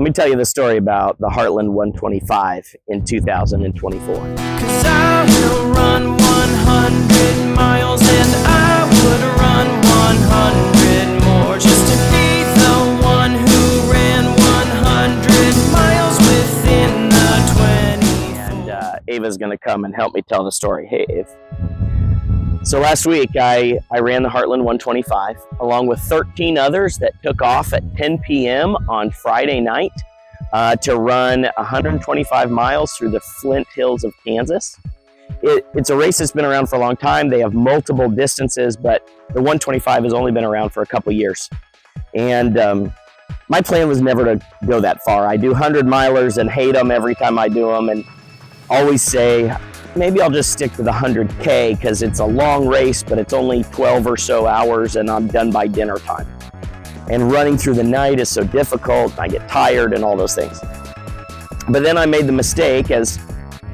Let me tell you the story about the Heartland 125 in 2024. 'Cause I will run 100 miles and I would run 100 more just to be the one who ran 100 miles within the 20. And Ava's going to come and help me tell the story. Hey, Ave. So last week I ran the Heartland 125 along with 13 others that took off at 10 p.m. on Friday night to run 125 miles through the Flint Hills of Kansas. It's a race that's been around for a long time. They have multiple distances, but the 125 has only been around for a couple years. And my plan was never to go that far. I do 100 milers and hate them every time I do them, and always say, maybe I'll just stick to the 100K because it's a long race, but it's only 12 or so hours and I'm done by dinner time. And running through the night is so difficult. I get tired and all those things. But then I made the mistake as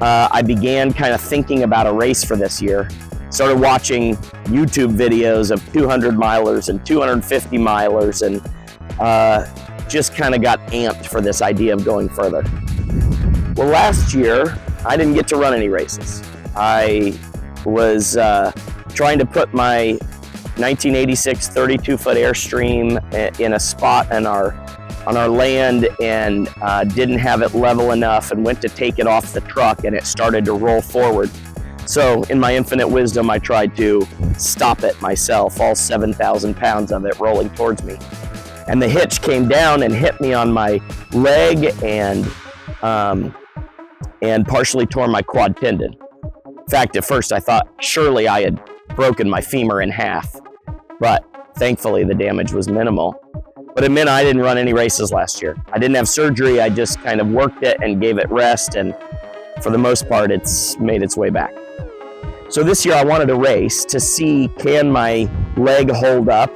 I began kind of thinking about a race for this year. Started watching YouTube videos of 200 milers and 250 milers and just kind of got amped for this idea of going further. Well, last year, I didn't get to run any races. I was trying to put my 1986 32-foot Airstream in a spot on our land and didn't have it level enough and went to take it off the truck and it started to roll forward. So in my infinite wisdom, I tried to stop it myself, all 7,000 pounds of it rolling towards me. And the hitch came down and hit me on my leg and partially tore my quad tendon. In fact, at first I thought surely I had broken my femur in half, but thankfully the damage was minimal. But it meant I didn't run any races last year. I didn't have surgery, I just kind of worked it and gave it rest, and for the most part it's made its way back. So this year I wanted a race to see, can my leg hold up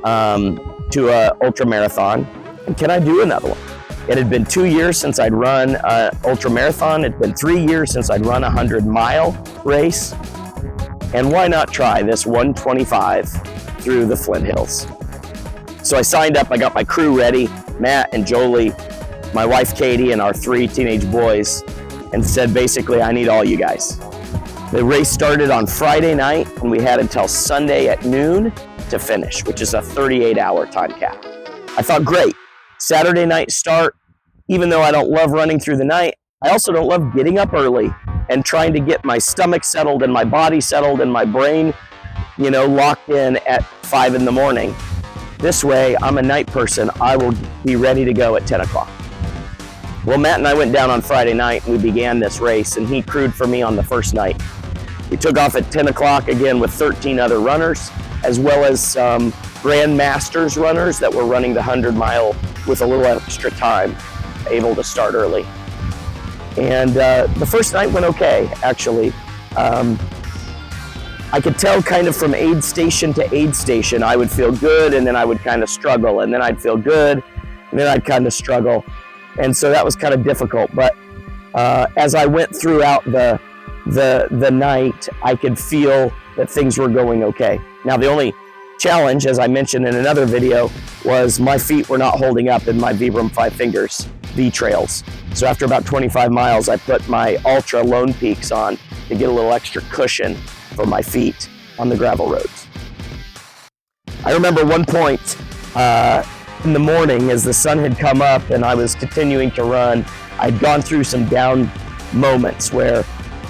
to an ultra marathon, and can I do another one? It had been 2 years since I'd run an ultra marathon. It had been 3 years since I'd run a 100-mile race. And why not try this 125 through the Flint Hills? So I signed up, I got my crew ready, Matt and Jolie, my wife Katie, and our 3 teenage boys, and said basically, I need all you guys. The race started on Friday night, and we had until Sunday at noon to finish, which is a 38-hour time cap. I thought, great. Saturday night start, even though I don't love running through the night, I also don't love getting up early and trying to get my stomach settled and my body settled and my brain, locked in at 5 in the morning. This way, I'm a night person. I will be ready to go at 10 o'clock. Well, Matt and I went down on Friday night and we began this race, and he crewed for me on the first night. We took off at 10 o'clock again with 13 other runners, as well as some Grandmasters runners that were running the 100-mile with a little extra time, able to start early. And the first night went okay, actually. I could tell kind of from aid station to aid station, I would feel good and then I would kind of struggle, and then I'd feel good and then I'd kind of struggle. And so that was kind of difficult. But as I went throughout the night, I could feel that things were going okay. Now, the only challenge, as I mentioned in another video, was my feet were not holding up in my Vibram 5 Fingers V-Trails. So after about 25 miles, I put my Ultra Lone Peaks on to get a little extra cushion for my feet on the gravel roads. I remember one point in the morning as the sun had come up and I was continuing to run, I'd gone through some down moments where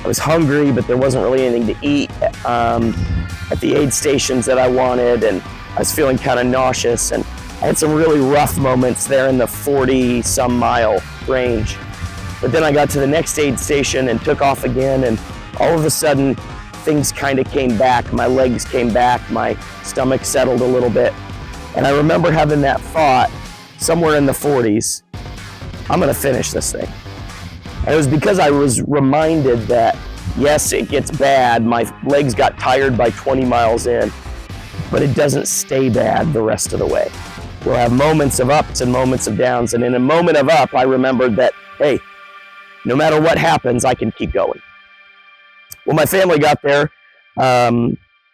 I was hungry, but there wasn't really anything to eat at the aid stations that I wanted, and I was feeling kind of nauseous, and I had some really rough moments there in the 40-some mile range. But then I got to the next aid station and took off again, and all of a sudden things kind of came back. My legs came back, my stomach settled a little bit, and I remember having that thought somewhere in the 40s, I'm gonna finish this thing. And it was because I was reminded that yes, it gets bad. My legs got tired by 20 miles in, but it doesn't stay bad the rest of the way. We'll have moments of ups and moments of downs. And in a moment of up, I remembered that, hey, no matter what happens, I can keep going. Well, my family got there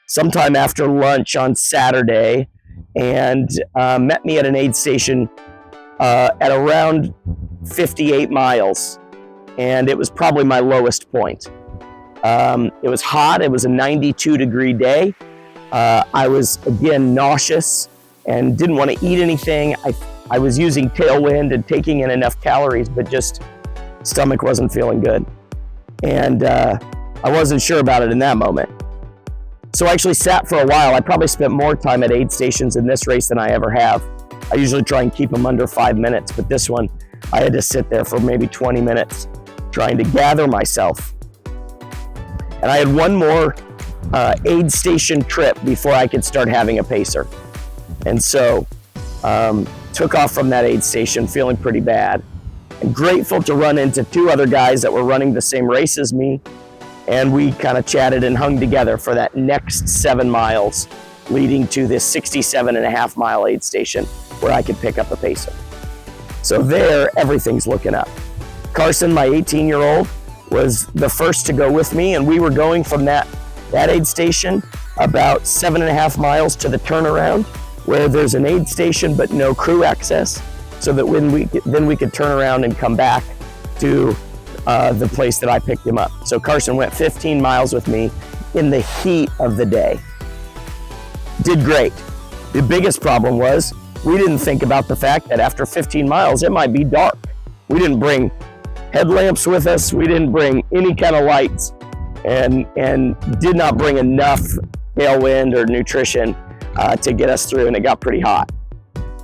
sometime after lunch on Saturday and met me at an aid station at around 58 miles, and it was probably my lowest point. It was hot. It was a 92-degree day. I was, again, nauseous and didn't want to eat anything. I was using Tailwind and taking in enough calories, but just stomach wasn't feeling good. And I wasn't sure about it in that moment. So I actually sat for a while. I probably spent more time at aid stations in this race than I ever have. I usually try and keep them under 5 minutes, but this one, I had to sit there for maybe 20 minutes trying to gather myself. And I had one more aid station trip before I could start having a pacer. And so took off from that aid station feeling pretty bad, and grateful to run into two other guys that were running the same race as me. And we kind of chatted and hung together for that next 7 miles leading to this 67.5 mile aid station where I could pick up a pacer. So there, everything's looking up. Carson, my 18-year-old, was the first to go with me, and we were going from that aid station about 7.5 miles to the turnaround where there's an aid station but no crew access, so that then we could turn around and come back to the place that I picked him up. So Carson went 15 miles with me in the heat of the day. Did great. The biggest problem was we didn't think about the fact that after 15 miles, it might be dark. We didn't bring headlamps with us. We didn't bring any kind of lights, and did not bring enough tailwind or nutrition to get us through, and it got pretty hot.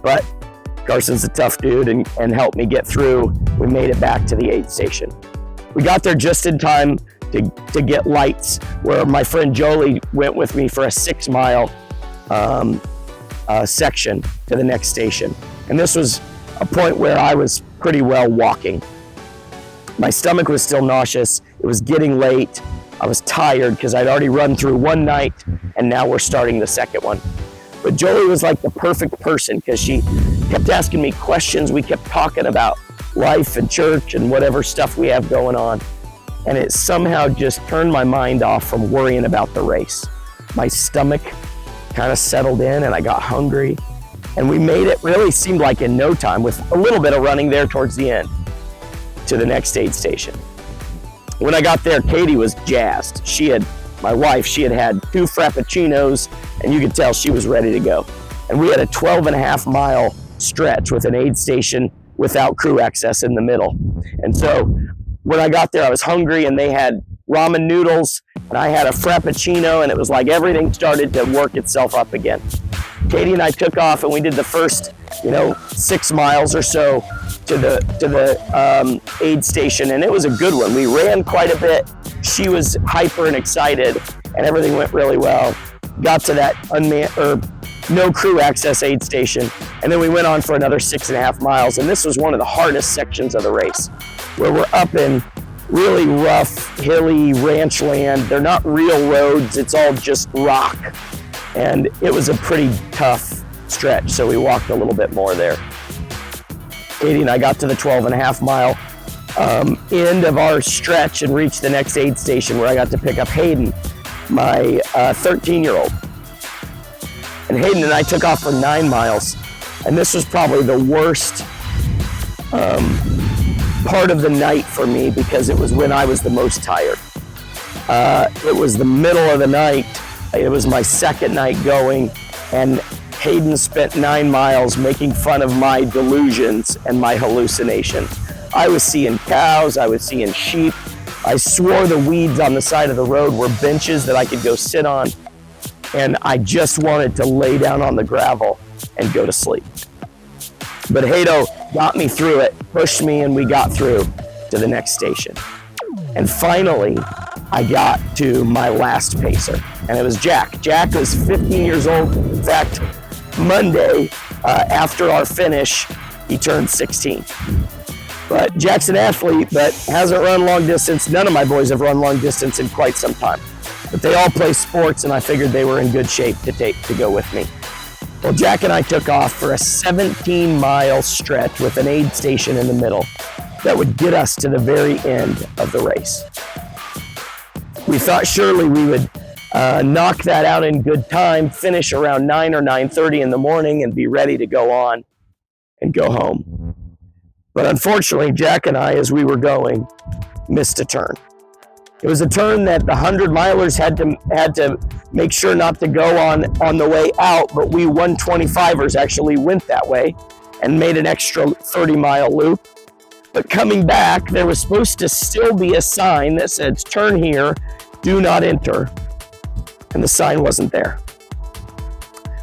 But Carson's a tough dude and helped me get through. We made it back to the aid station. We got there just in time to get lights, where my friend Jolie went with me for a 6 mile section to the next station. And this was a point where I was pretty well walking. My stomach was still nauseous. It was getting late. I was tired because I'd already run through one night, and now we're starting the second one. But Jolie was like the perfect person because she kept asking me questions. We kept talking about life and church and whatever stuff we have going on. And it somehow just turned my mind off from worrying about the race. My stomach kind of settled in and I got hungry. And we made it, really seemed like in no time, with a little bit of running there towards the end, to the next aid station. When I got there, Katie was jazzed. My wife, she had had 2 Frappuccinos, and you could tell she was ready to go. And we had a 12.5 mile stretch with an aid station without crew access in the middle. And so when I got there, I was hungry, and they had ramen noodles, and I had a Frappuccino, and it was like everything started to work itself up again. Katie and I took off, and we did the first, 6 miles or so to the aid station, and it was a good one. We ran quite a bit. She was hyper and excited, and everything went really well. Got to that no crew access aid station, and then we went on for another 6.5 miles, and this was one of the hardest sections of the race, where we're up in really rough, hilly ranch land. They're not real roads, it's all just rock, and it was a pretty tough stretch, so we walked a little bit more there. Katie and I got to the 12.5 mile end of our stretch and reached the next aid station, where I got to pick up Hayden, my 13-year-old. And Hayden and I took off for 9 miles, and this was probably the worst part of the night for me, because it was when I was the most tired. It was the middle of the night. It was my second night going, and Hayden spent 9 miles making fun of my delusions and my hallucinations. I was seeing cows, I was seeing sheep. I swore the weeds on the side of the road were benches that I could go sit on, and I just wanted to lay down on the gravel and go to sleep. But Hato got me through it, pushed me, and we got through to the next station. And finally, I got to my last pacer, and it was Jack. Jack was 15 years old. In fact, Monday, after our finish, he turned 16. But Jack's an athlete, but hasn't run long distance. None of my boys have run long distance in quite some time. But they all play sports, and I figured they were in good shape to go with me. Well, Jack and I took off for a 17-mile stretch with an aid station in the middle that would get us to the very end of the race. We thought surely we would knock that out in good time, finish around 9 or 9:30 in the morning, and be ready to go on and go home. But unfortunately, Jack and I, as we were going, missed a turn. It was a turn that the 100-milers had to make sure not to go on the way out, but we 125ers actually went that way and made an extra 30-mile loop. But coming back, there was supposed to still be a sign that said, turn here, do not enter. And the sign wasn't there.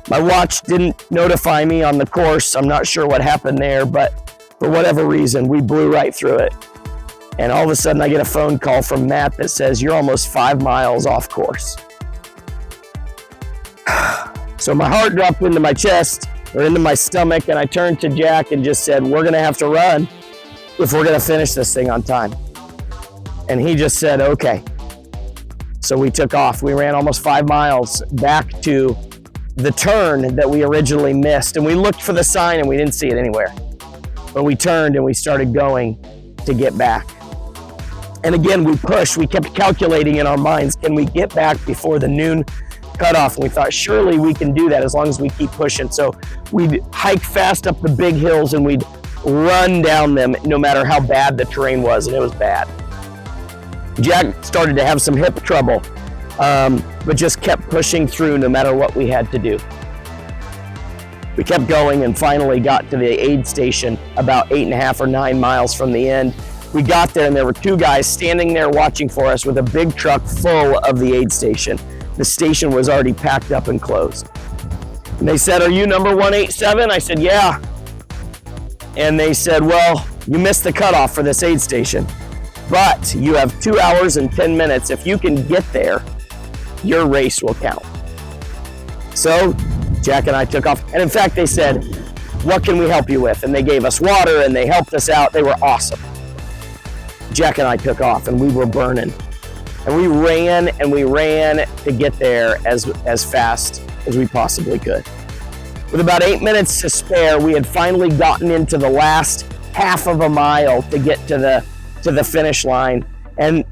My watch didn't notify me on the course. I'm not sure what happened there, but for whatever reason, we blew right through it. And all of a sudden I get a phone call from Matt that says, you're almost 5 miles off course. So my heart dropped into my chest or into my stomach, and I turned to Jack and just said, we're gonna have to run if we're gonna finish this thing on time. And he just said, okay. So we took off. We ran almost 5 miles back to the turn that we originally missed. And we looked for the sign and we didn't see it anywhere. But we turned and we started going to get back. And again, we pushed. We kept calculating in our minds, can we get back before the noon cutoff? And we thought, surely we can do that as long as we keep pushing. So we'd hike fast up the big hills and we'd run down them no matter how bad the terrain was, and it was bad. Jack started to have some hip trouble, but just kept pushing through no matter what we had to do. We kept going and finally got to the aid station about 8.5 or 9 miles from the end. We got there and there were 2 guys standing there watching for us with a big truck full of the aid station. The station was already packed up and closed. And they said, are you number 187? I said, yeah. And they said, well, you missed the cutoff for this aid station, but you have 2 hours and 10 minutes. If you can get there, your race will count. So Jack and I took off. And in fact, they said, what can we help you with? And they gave us water and they helped us out. They were awesome. Jack and I took off and we were burning. And we ran to get there as fast as we possibly could. With about 8 minutes to spare, we had finally gotten into the last half of a mile to get to the finish line. And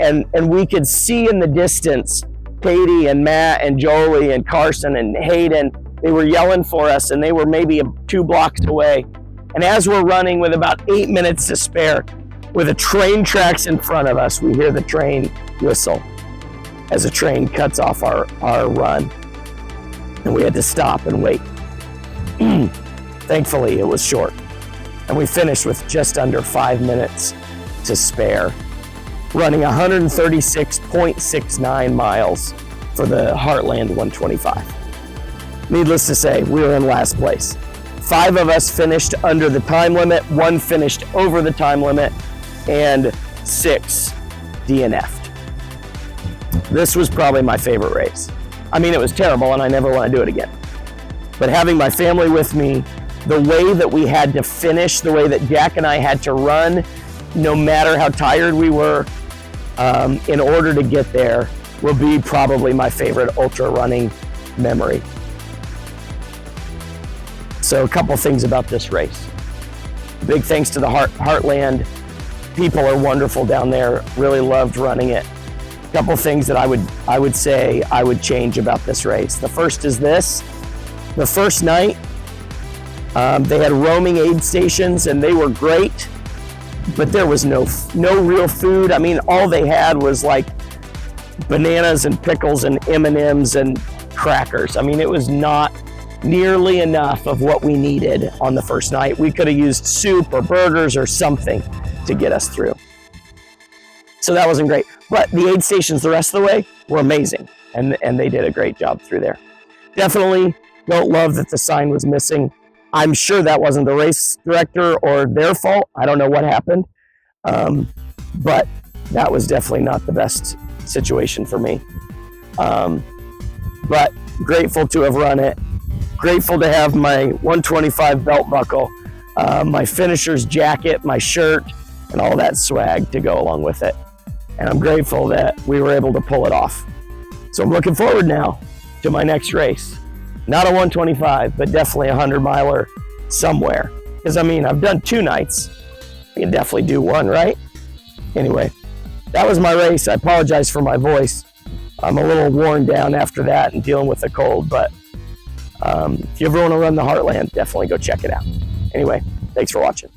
we could see in the distance, Katie and Matt and Jolie and Carson and Hayden, they were yelling for us and they were maybe 2 blocks away. And as we're running with about 8 minutes to spare, with the train tracks in front of us, we hear the train whistle as a train cuts off our run. And we had to stop and wait. Thankfully, it was short. And we finished with just under 5 minutes to spare, running 136.69 miles for the Heartland 125. Needless to say, we were in last place. 5 of us finished under the time limit, 1 finished over the time limit, and 6 DNF'd. This was probably my favorite race. I mean, it was terrible and I never want to do it again. But having my family with me, the way that we had to finish, the way that Jack and I had to run, no matter how tired we were, in order to get there, will be probably my favorite ultra running memory. So a couple things about this race. Big thanks to the Heartland. People are wonderful down there. Really loved running it. A couple things that I would say I would change about this race. The first is this. The first night, they had roaming aid stations and they were great, but there was no real food. I mean, all they had was like bananas and pickles and M&Ms and crackers. I mean, it was not nearly enough of what we needed on the first night. We could have used soup or burgers or something to get us through. So that wasn't great. But the aid stations the rest of the way were amazing, and they did a great job through there. Definitely don't love that the sign was missing. I'm sure that wasn't the race director or their fault. I don't know what happened, but that was definitely not the best situation for me. But grateful to have run it. Grateful to have my 125 belt buckle, my finisher's jacket, my shirt, and all that swag to go along with it. And I'm grateful that we were able to pull it off. So I'm looking forward now to my next race. Not a 125, but definitely a 100-miler somewhere. Because I mean, I've done 2 nights. I can definitely do 1, right? Anyway, that was my race. I apologize for my voice. I'm a little worn down after that and dealing with a cold, but if you ever want to run the Heartland, definitely go check it out. Anyway, thanks for watching.